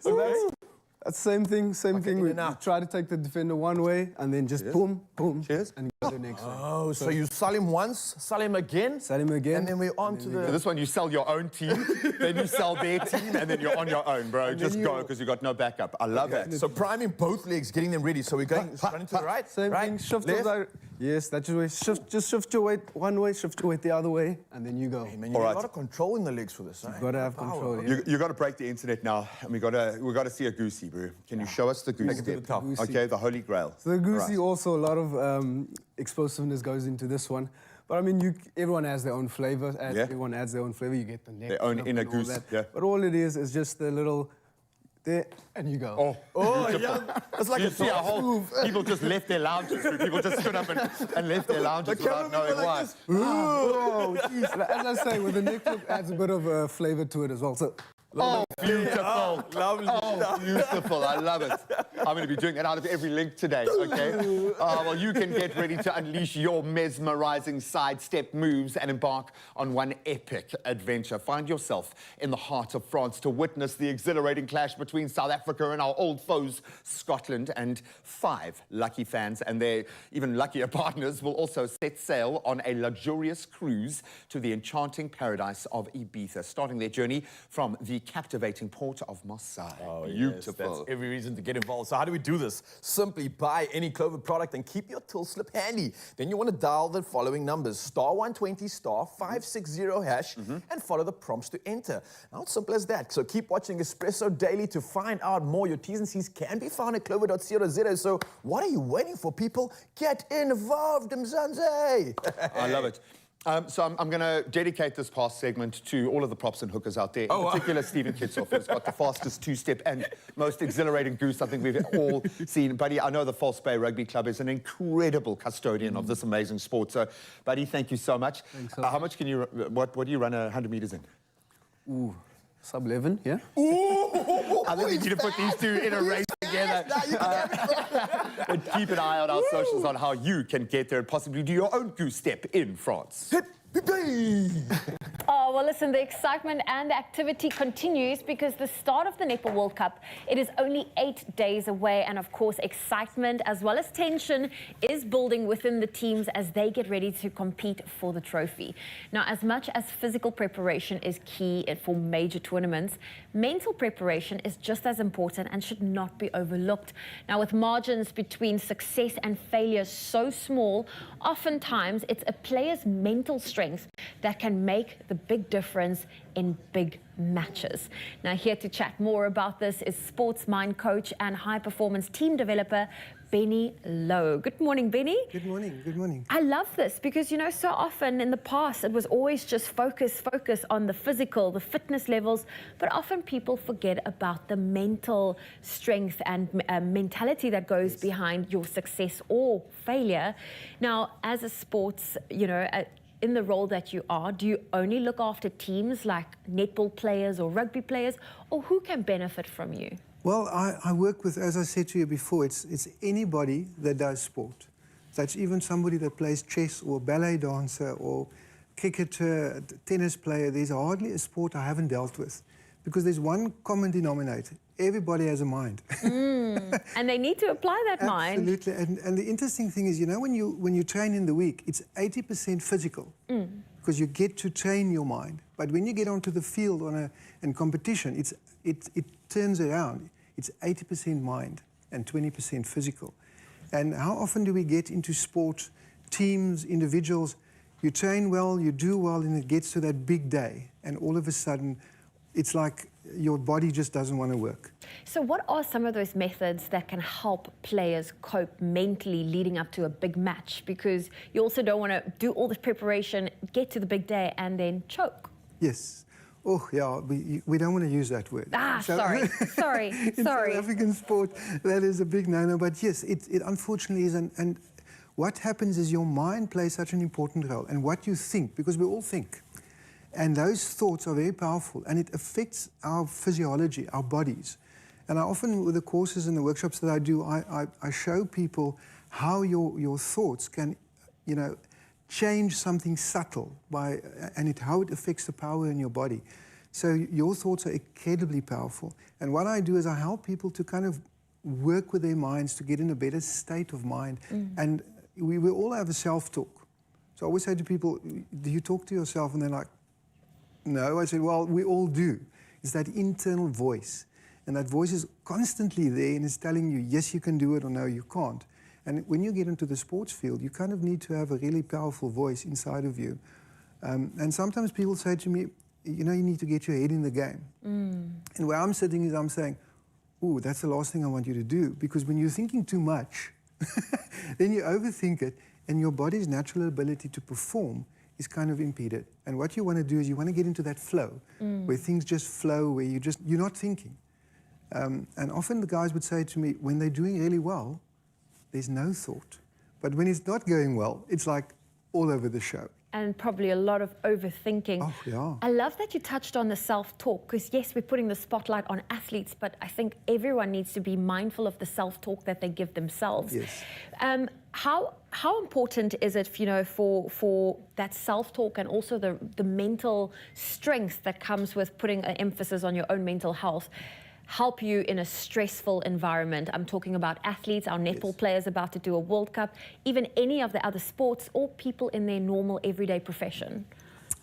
So that's the same thing, We now. try to take the defender one way and then just boom, boom, Cheers. and go to the next one. Oh, so you sell him once, sell him again, Sell him again. and then we're on to So the... this one, you sell your own team, then you sell their team, and then you're on your own, bro. Just go, because you got no backup. I love that. So priming both legs, getting them ready. So we're going running to the right, Same right, thing, shift left. Yes, that's your way. Just shift your weight one way, shift your weight the other way, and then you go. Hey, man, you got a lot of control in the legs for this, right? You've got to have control. Yeah. You got to break the internet now, and we got to see a goosey, bro. Can you show us the goose Take it to the step? top. Goosey. Okay, the holy grail. So the goosey Right. also a lot of explosiveness goes into this one. But I mean, everyone has their own flavor. Yeah. Everyone adds their own flavor. You get the neck. Their own flip inner and all goose, that. yeah. But all it is just a little there, and you go. Oh, yeah. It's like You a see dog move. people just left their lounges. People just stood up and left their lounges without cameraman knowing like why. this. Oh, jeez. As I say, with the neck flip adds a bit of flavor to it as well. So, Oh, beautiful. Lovely. Oh, beautiful. I love it. I'm going to be doing that out of every link today, okay? Well, you can get ready to unleash your mesmerizing sidestep moves and embark on one epic adventure. Find yourself in the heart of France to witness the exhilarating clash between South Africa and our old foes, Scotland, and 5 lucky fans and their even luckier partners will also set sail on a luxurious cruise to the enchanting paradise of Ibiza, starting their journey from the captivating port of Marseille. Oh, yes, Beautiful. that's every reason to get involved. So how do we do this? Simply buy any Clover product and keep your till slip handy. Then you want to dial the following numbers: *120 *560# and follow the prompts to enter. Now it's simple as that. So keep watching Expresso daily to find out more. Your T's and C's can be found at clover.co.za. So what are you waiting for, people? Get involved, Mzansi! I love it. So I'm going to dedicate this past segment to all of the props and hookers out there, in particular Stephen Kitsoff, who's got the fastest two-step and most exhilarating goose I think we've all seen. Buddy, I know the False Bay Rugby Club is an incredible custodian of this amazing sport. So, Buddy, thank you so much. Thanks, how much can you, what do you run 100 meters in? Ooh, sub 11, yeah? Ooh, I think we need to put these two in a race together. And keep an eye on our socials on how you can get there and possibly do your own goose step in France. Oh, well, listen, the excitement and the activity continues because the start of the Netball World Cup, it is only 8 days away. And of course, excitement as well as tension is building within the teams as they get ready to compete for the trophy. Now, as much as physical preparation is key for major tournaments, mental preparation is just as important and should not be overlooked. Now, with margins between success and failure so small, oftentimes it's a player's mental strength that can make the big difference in big matches. Now, here to chat more about this is sports mind coach and high performance team developer Benny Lowe. Good morning, Benny. Good morning. Good morning. I love this because, you know, so often in the past it was always just focus on the physical, the fitness levels, but often people forget about the mental strength and mentality that goes behind your success or failure. Now, as a sports, you know, in the role that you are, do you only look after teams like netball players or rugby players, or who can benefit from you? Well, I work with, as I said to you before, it's anybody that does sport. That's even somebody that plays chess or ballet dancer or cricketer, tennis player. There's hardly a sport I haven't dealt with because there's one common denominator. Everybody has a mind. And they need to apply that mind. Absolutely. And the interesting thing is, you know, when you train in the week, it's 80% physical because you get to train your mind. But when you get onto the field in competition, it turns around. It's 80% mind and 20% physical. And how often do we get into sport, teams, individuals, you train well, you do well, and it gets to that big day, and all of a sudden, it's like your body just doesn't want to work. So what are some of those methods that can help players cope mentally leading up to a big match? Because you also don't want to do all this preparation, get to the big day, and then choke. Yes. Oh, yeah, we don't want to use that word. Sorry. In South African sport, that is a big no-no. But yes, it unfortunately is. And what happens is your mind plays such an important role. And what you think, because we all think. And those thoughts are very powerful. And it affects our physiology, our bodies. And I often, with the courses and the workshops that I do, I show people how your thoughts can, you know, change something subtle how it affects the power in your body. So your thoughts are incredibly powerful. And what I do is I help people to kind of work with their minds to get in a better state of mind. And we all have a self-talk. So I always say to people, do you talk to yourself? And they're like, no. I said, well, we all do. It's that internal voice. And that voice is constantly there and is telling you, yes, you can do it, or no, you can't. And when you get into the sports field, you kind of need to have a really powerful voice inside of you. And sometimes people say to me, you know, you need to get your head in the game. And where I'm sitting is I'm saying, ooh, that's the last thing I want you to do. Because when you're thinking too much, then you overthink it, and your body's natural ability to perform is kind of impeded. And what you want to do is you want to get into that flow, where things just flow, where you're not thinking. And often the guys would say to me, when they're doing really well, there's no thought. But when it's not going well, it's like all over the show. And probably a lot of overthinking. Oh, yeah. I love that you touched on the self-talk, because yes, we're putting the spotlight on athletes, but I think everyone needs to be mindful of the self-talk that they give themselves. Yes. How important is it, you know, for that self-talk and also the mental strength that comes with putting an emphasis on your own mental health help you in a stressful environment? I'm talking about athletes, our netball players about to do a World Cup, even any of the other sports, or people in their normal everyday profession.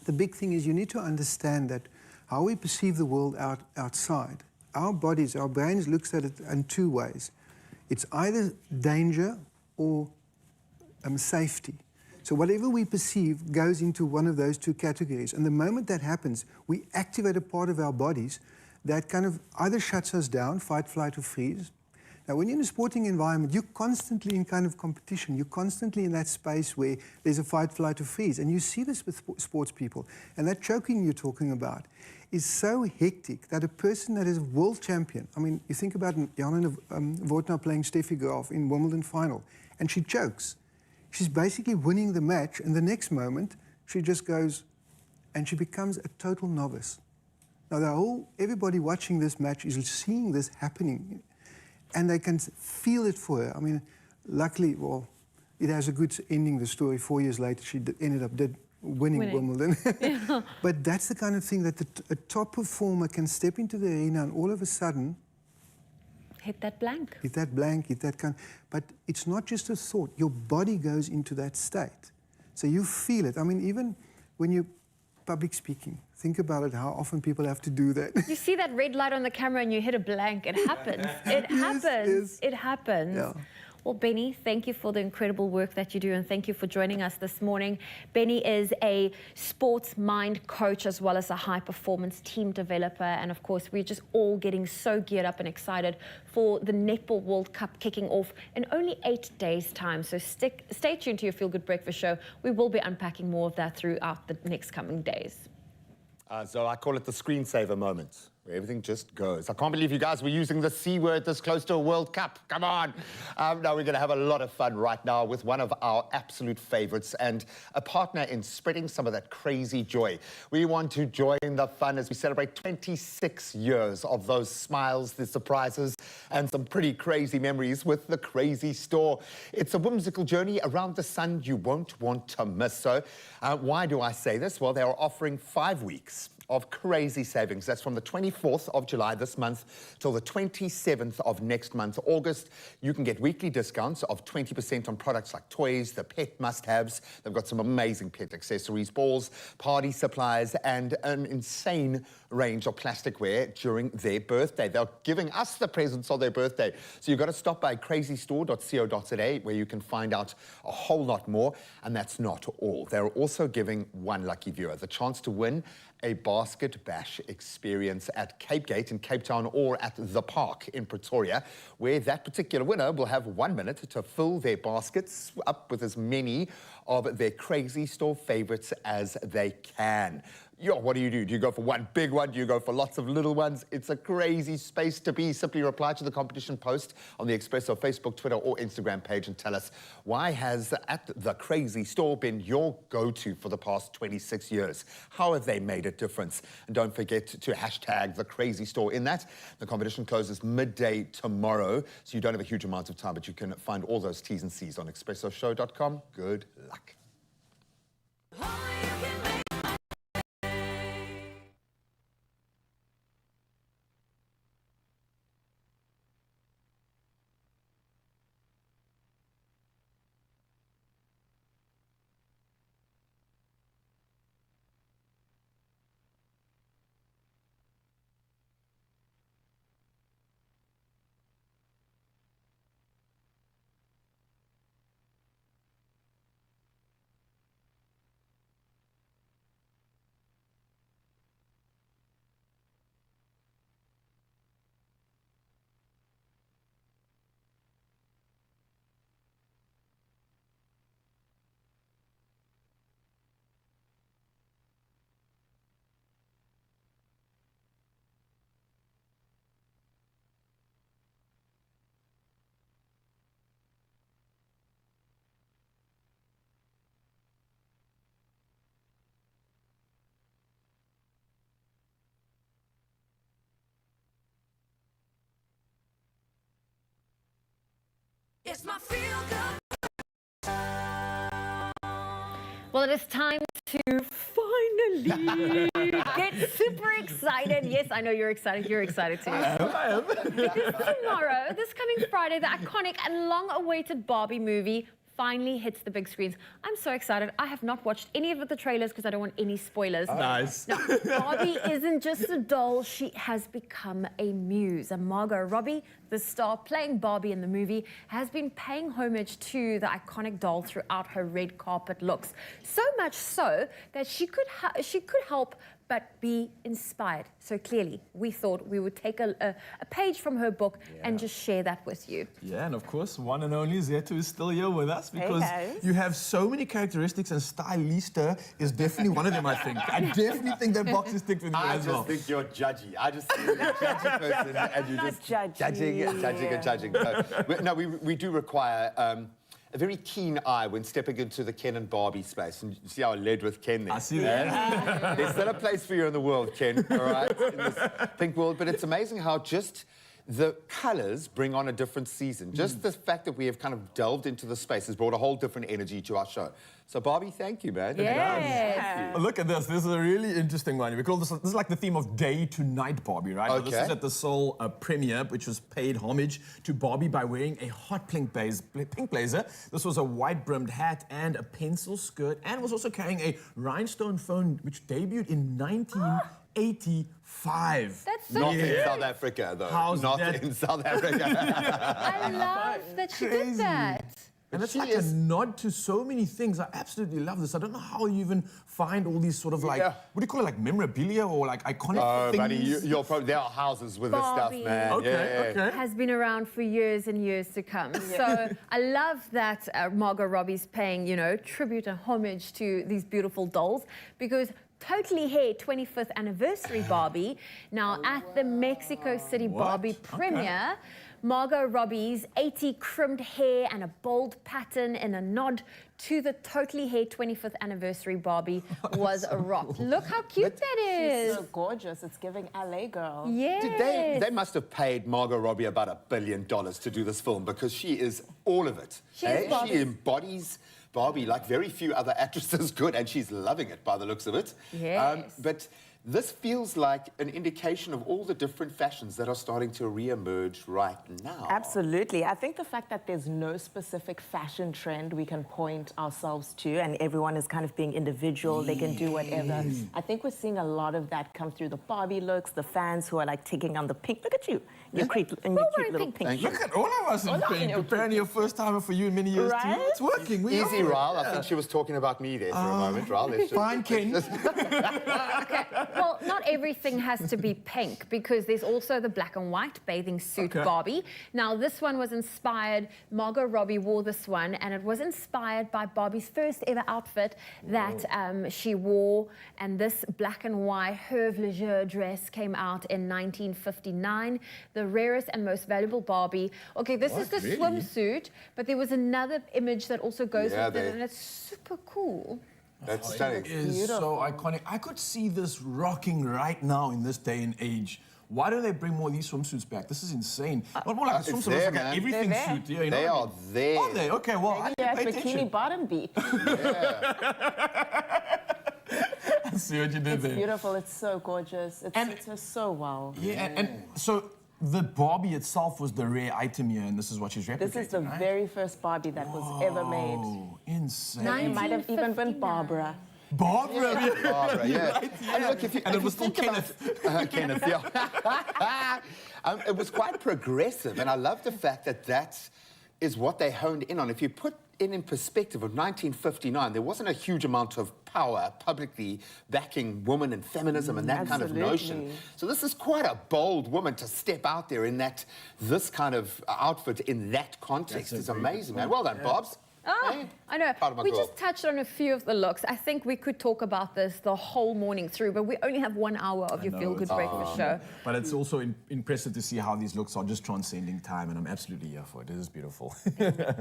The big thing is you need to understand that how we perceive the world outside, our bodies, our brains looks at it in two ways. It's either danger or safety. So whatever we perceive goes into one of those two categories. And the moment that happens, we activate a part of our bodies that kind of either shuts us down, fight, flight, or freeze. Now, when you're in a sporting environment, you're constantly in kind of competition. You're constantly in that space where there's a fight, flight, or freeze. And you see this with sports people. And that choking you're talking about is so hectic that a person that is a world champion, I mean, you think about Jana Vortner playing Steffi Graf in Wimbledon final, and she chokes. She's basically winning the match, and the next moment, she just goes, and she becomes a total novice. Now, everybody watching this match is seeing this happening, and they can feel it for her. I mean, luckily, well, it has a good ending, the story. 4 years later, she ended up winning Wimbledon. Yeah. But that's the kind of thing that a top performer can step into the arena and all of a sudden hit that blank. Hit that blank, hit that kind. But it's not just a thought. Your body goes into that state. So you feel it. I mean, even when you're public speaking, think about it, how often people have to do that. You see that red light on the camera and you hit a blank. It happens. It happens. Yes. It happens. Yeah. Well, Benny, thank you for the incredible work that you do, and thank you for joining us this morning. Benny is a sports mind coach as well as a high-performance team developer, and of course, we're just all getting so geared up and excited for the Netball World Cup kicking off in only 8 days' time. So stay tuned to your Feel Good Breakfast show. We will be unpacking more of that throughout the next coming days. So I call it the screensaver moment, where everything just goes. I can't believe you guys were using the C word this close to a World Cup. Come on. Now we're going to have a lot of fun right now with one of our absolute favorites and a partner in spreading some of that crazy joy. We want to join the fun as we celebrate 26 years of those smiles, the surprises, and some pretty crazy memories with the Crazy Store. It's a whimsical journey around the sun you won't want to miss. So why do I say this? Well, they are offering 5 weeks of crazy savings. That's from the 24th of July this month till the 27th of next month, August. You can get weekly discounts of 20% on products like toys, the pet must-haves. They've got some amazing pet accessories, balls, party supplies, and an insane range of plasticware during their birthday. They're giving us the presents on their birthday. So you've got to stop by crazystore.co.za where you can find out a whole lot more. And that's not all. They're also giving one lucky viewer the chance to win a basket bash experience at Cape Gate in Cape Town or at The Park in Pretoria, where that particular winner will have 1 minute to fill their baskets up with as many of their Crazy Store favorites as they can. Yo, what do? Do you go for one big one? Do you go for lots of little ones? It's a crazy space to be. Simply reply to the competition post on the Expresso Facebook, Twitter, or Instagram page and tell us, why has At The Crazy Store been your go-to for the past 26 years? How have they made a difference? And don't forget to hashtag The Crazy Store in that. The competition closes midday tomorrow, so you don't have a huge amount of time, but you can find all those T's and C's on expressoshow.com. Good luck. It's my feel good. Well, it is time to finally get super excited. Yes, I know you're excited. You're excited too. I am. Because tomorrow, this coming Friday, the iconic and long-awaited Barbie movie finally hits the big screens. I'm so excited. I have not watched any of the trailers because I don't want any spoilers. Nice. Now, Barbie isn't just a doll, she has become a muse. And Margot Robbie, the star playing Barbie in the movie, has been paying homage to the iconic doll throughout her red carpet looks. So much so that she could help but be inspired. So clearly, we thought we would take a page from her book and just share that with you. Yeah, and of course, one and only Zetu is still here with us because you have so many characteristics, and Stylista is definitely one of them, I think. I definitely think that box is ticked with you as well. I just think you're judgy. I just think you're a judgy person, and you're just judging. No, we do require a very keen eye when stepping into the Ken and Barbie space. And you see how I led with Ken there? I see that. There's still a place for you in the world, Ken, all right, in this pink world. But it's amazing how just the colours bring on a different season. Just the fact that we have kind of delved into the space has brought a whole different energy to our show. So, Barbie, thank you, man. Yes. Oh, look at this. This is a really interesting one. We call this is like the theme of day to night Barbie, right? Okay. Now, this is at the Seoul premiere, which was paid homage to Barbie by wearing a hot pink blazer. This was a white-brimmed hat and a pencil skirt, and was also carrying a rhinestone phone, which debuted in 1985. That's so Not cute. in South Africa, though. How's Not that? in South Africa. I love that she did that. And it's like a nod to so many things. I absolutely love this. I don't know how you even find all these sort of like, what do you call it, like memorabilia or like iconic things? Buddy, you're probably, there are houses with this stuff, man. Okay. Has been around for years and years to come. So I love that Margot Robbie's paying, tribute and homage to these beautiful dolls, because Totally Hair 25th anniversary Barbie, now at the Mexico City Barbie premiere, Margot Robbie's 80 crimped hair and a bold pattern in a nod to the Totally Hair 25th anniversary Barbie was a rock. Look how cute that is. She's so gorgeous. It's giving LA girl. Yes. They must have paid Margot Robbie about $1 billion to do this film, because she is all of it. She is Barbie. She embodies Barbie like very few other actresses could, and she's loving it by the looks of it. Yes. But this feels like an indication of all the different fashions that are starting to re-emerge right now. Absolutely. I think the fact that there's no specific fashion trend we can point ourselves to, and everyone is kind of being individual, they can do whatever. I think we're seeing a lot of that come through the Barbie looks, the fans who are like taking on the pink. Look at you. Your cute little pink. Look at all of us in pink. Apparently a first timer for you in many years too. It's working. Easy, Ral. I think she was talking about me there for a moment. Ral, fine, Ken. Okay. Well, not everything has to be pink, because there's also the black and white bathing suit Barbie. Now, this one was inspired, Margot Robbie wore this one, and it was inspired by Barbie's first ever outfit that she wore, and this black and white Herve Leger dress came out in 1959, the rarest and most valuable Barbie. Okay, this is the swimsuit, but there was another image that also goes with it, and it's super cool. That's stunning. It is so iconic. I could see this rocking right now in this day and age. Why don't they bring more of these swimsuits back? This is insane. Not more like a swimsuit, it's like an everything suit. Yeah, they are there. Are they? Okay, well, I didn't pay attention. Bikini Bottom beat. I see what you did there. It's beautiful. It's so gorgeous. It suits her so well. Yeah, and so the Barbie itself was the rare item here, and this is what she's replicating. This is the very first Barbie that was ever made. Oh, insane. It might have even been Barbara. Barbara, Barbara, yeah. Right, And look, if you, and if it was you still think about Kenneth, yeah. It was quite progressive, and I love the fact that that is what they honed in on. If you put in perspective of 1959, there wasn't a huge amount of power publicly backing women and feminism and that kind of notion. So this is quite a bold woman to step out there in this kind of outfit in that context. It's amazing, man. Well done, Bobs. Oh, I know. We girl. just touched on a few of the looks. I think we could talk about this the whole morning through, but we only have 1 hour of your Feel Good Breakfast show. But it's also impressive to see how these looks are just transcending time, and I'm absolutely here for it. It is beautiful.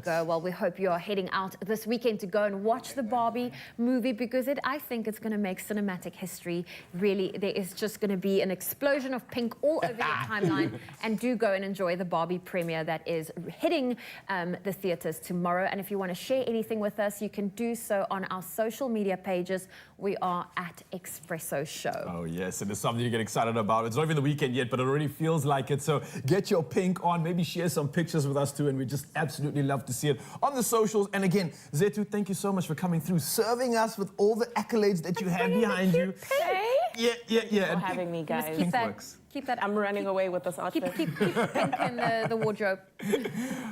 Go. Well, we hope you are heading out this weekend to go and watch the Barbie movie, because I think it's going to make cinematic history. Really, there is just going to be an explosion of pink all over your timeline. And do go and enjoy the Barbie premiere that is hitting the theaters tomorrow. And if you want to to share anything with us, you can do so on our social media pages. We are at Expresso Show. Oh, yes, it is something you get excited about. It's not even the weekend yet, but it already feels like it. So get your pink on, maybe share some pictures with us too, and we just absolutely love to see it on the socials. And again, Zetu, thank you so much for coming through, serving us with all the accolades that you have behind you. Yeah. Thanks for having me, guys. Keep that. I'm running away with this outfit. Keep pink in the wardrobe.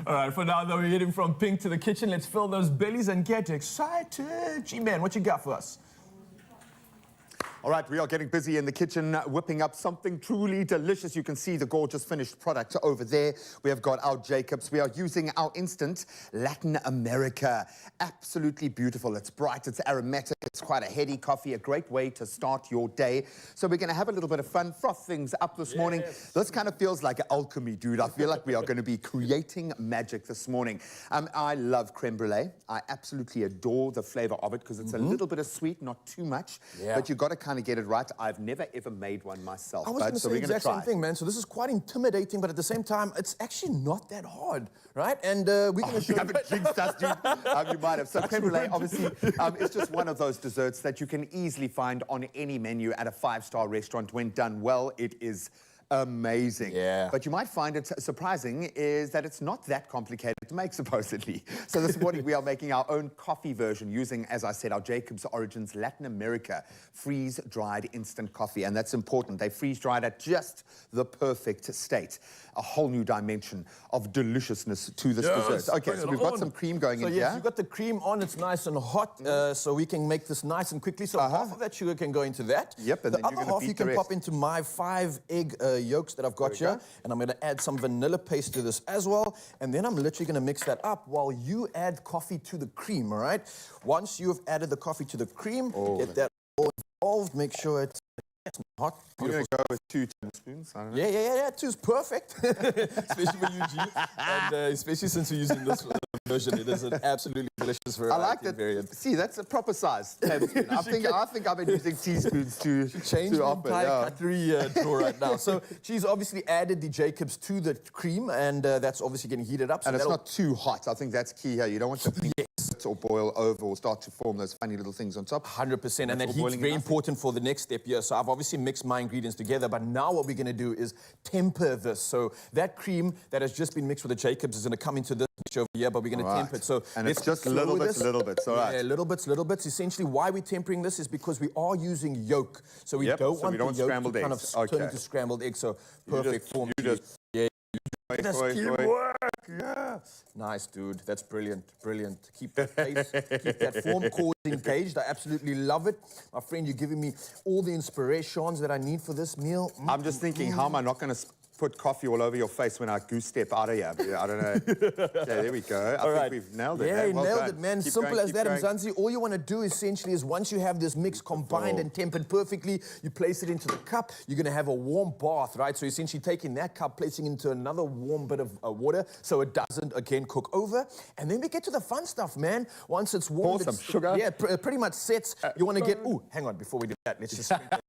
All right, for now, though, we're heading from pink to the kitchen. Let's fill those bellies and get excited. G-Man, what you got for us? All right, we are getting busy in the kitchen, whipping up something truly delicious. You can see the gorgeous finished product over there. We have got our Jacobs. We are using our instant Latin America. Absolutely beautiful. It's bright, it's aromatic, it's quite a heady coffee, a great way to start your day. So we're going to have a little bit of fun, froth things up this morning. This kind of feels like alchemy, dude. I feel like we are going to be creating magic this morning. I love creme brulee. I absolutely adore the flavor of it because it's a little bit of sweet, not too much. But you've got to kind of get it right. I've never ever made one myself. I was going to say the exact same thing, man. So this is quite intimidating, but at the same time, it's actually not that hard, right? And we're going to show you. haven't jinxed us, dude. You might have. So creme brulee, obviously, it's just one of those desserts that you can easily find on any menu at a 5-star restaurant. When done well, it is amazing. But you might find it surprising is that it's not that complicated to make, supposedly. So this morning we are making our own coffee version using, as I said, our Jacobs Origins Latin America freeze-dried instant coffee. And that's important. They freeze-dried at just the perfect state. A whole new dimension of deliciousness to this dessert. Okay, so we've got some cream going in here. Yes, you've got the cream on. It's nice and hot, so we can make this nice and quickly. So half of that sugar can go into that. Yep, and the then other you're gonna half you can pop into my 5-egg yolks that I've got here. And I'm going to add some vanilla paste to this as well. And then I'm literally going to mix that up while you add coffee to the cream, all right? Once you've added the coffee to the cream, get that all involved. Make sure it's hot. I'm going to go with 2 tablespoons. I don't know. Yeah. 2's perfect. Especially for you, G. And especially since we're using this version, it is an absolutely delicious variety. I like that. Variant. See, that's a proper size tablespoon. I think I've been using teaspoons to change the often, entire cutlery drawer right now. So she's obviously added the Jacobs to the cream, and that's obviously getting heated up. So and it's not too hot. I think that's key here. You don't want to or boil over or start to form those funny little things on top. 100%, and that heat's very important for the next step here. So I've obviously mixed my ingredients together, but now what we're going to do is temper this. So that cream that has just been mixed with the Jacobs is going to come into this mixture over here, but we're going to temper it. So and it's just little bits, all right. Yeah, little bits. Essentially, why we're tempering this is because we are using yolk. So we don't want the yolk to kind of turn into scrambled eggs. So perfect form. Yeah. Nice, dude. That's brilliant. Keep that pace, keep that form core engaged. I absolutely love it. My friend, you're giving me all the inspirations that I need for this meal. I'm just thinking, how am I not going to put coffee all over your face when I goose step out of here? I don't know. Okay, there we go. I think we've nailed it. Yeah, you well nailed done. it, man. Keep Simple going, as that, going. Mzansi. All you want to do essentially is once you have this mix combined and tempered perfectly, you place it into the cup. You're going to have a warm bath, right? So essentially taking that cup, placing into another warm bit of water so it doesn't, again, cook over. And then we get to the fun stuff, man. Once it's warm, pour some sugar. Yeah, pretty much sets. You want to get, hang on, before we do that, let's just sprinkle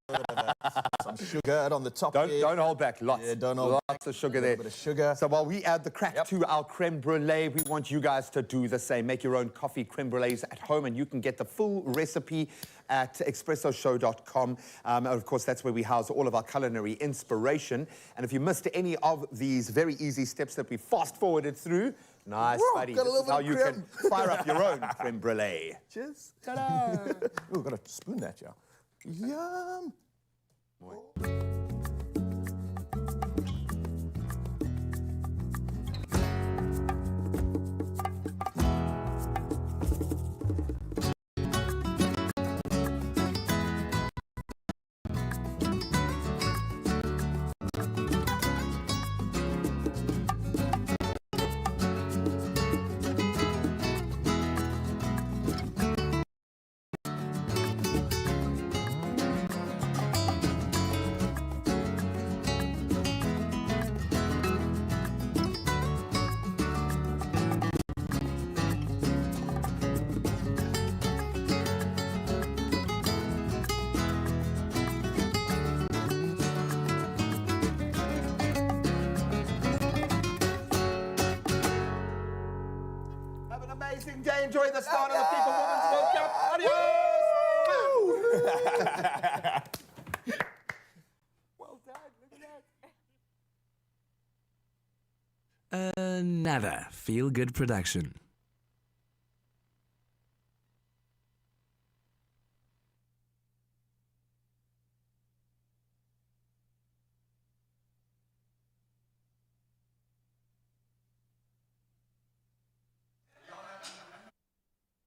some sugar on the top. Don't hold back. Lots. Yeah, don't hold Lots of sugar there. Bit of sugar. So while we add the crack to our creme brulee, we want you guys to do the same. Make your own coffee creme brulees at home, and you can get the full recipe at expressoshow.com. And of course, that's where we house all of our culinary inspiration. And if you missed any of these very easy steps that we fast-forwarded through, nice, buddy. This is how you can fire up your own creme brulee. Cheers. Ta-da. Ooh, got to spoon that, yeah. Yum. amazing day. Enjoy the start of the FIFA Women's World Cup. Adios! Well done. Look at that. Another feel-good production.